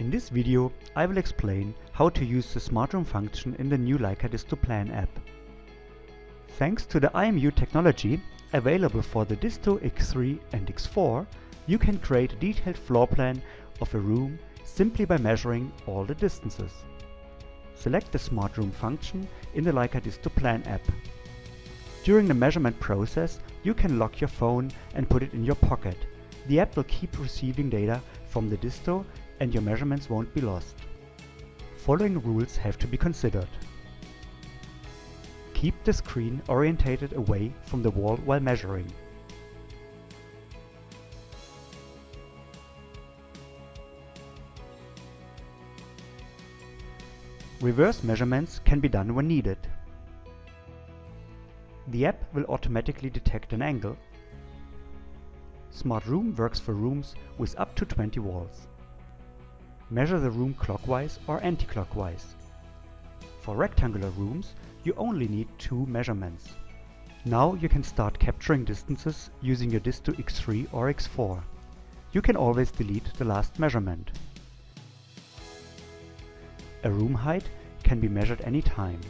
In this video, I will explain how to use the Smart Room function in the new Leica DISTO PLAN app. Thanks to the IMU technology available for the DISTO X3 and X4, you can create a detailed floor plan of a room simply by measuring all the distances. Select the Smart Room function in the Leica DISTO PLAN app. During the measurement process, you can lock your phone and put it in your pocket. The app will keep receiving data from the DISTO and your measurements won't be lost. Following rules have to be considered. Keep the screen orientated away from the wall while measuring. Reverse measurements can be done when needed. The app will automatically detect an angle. Smart Room works for rooms with up to 20 walls. Measure the room clockwise or anti-clockwise. For rectangular rooms, you only need 2 measurements. Now you can start capturing distances using your DISTO X3 or X4. You can always delete the last measurement. A room height can be measured any time.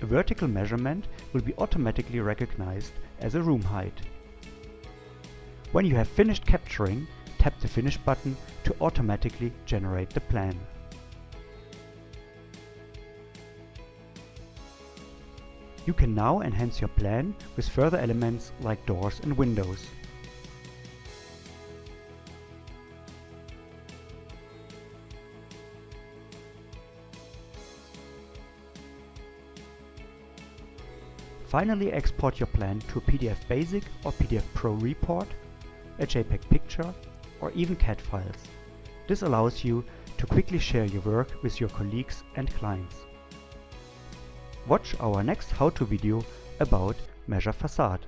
A vertical measurement will be automatically recognized as a room height. When you have finished capturing, tap the Finish button to automatically generate the plan. You can now enhance your plan with further elements like doors and windows. Finally, export your plan to a PDF Basic or PDF Pro report, a JPEG picture, or even CAD files. This allows you to quickly share your work with your colleagues and clients. Watch our next how-to video about Measure Facade.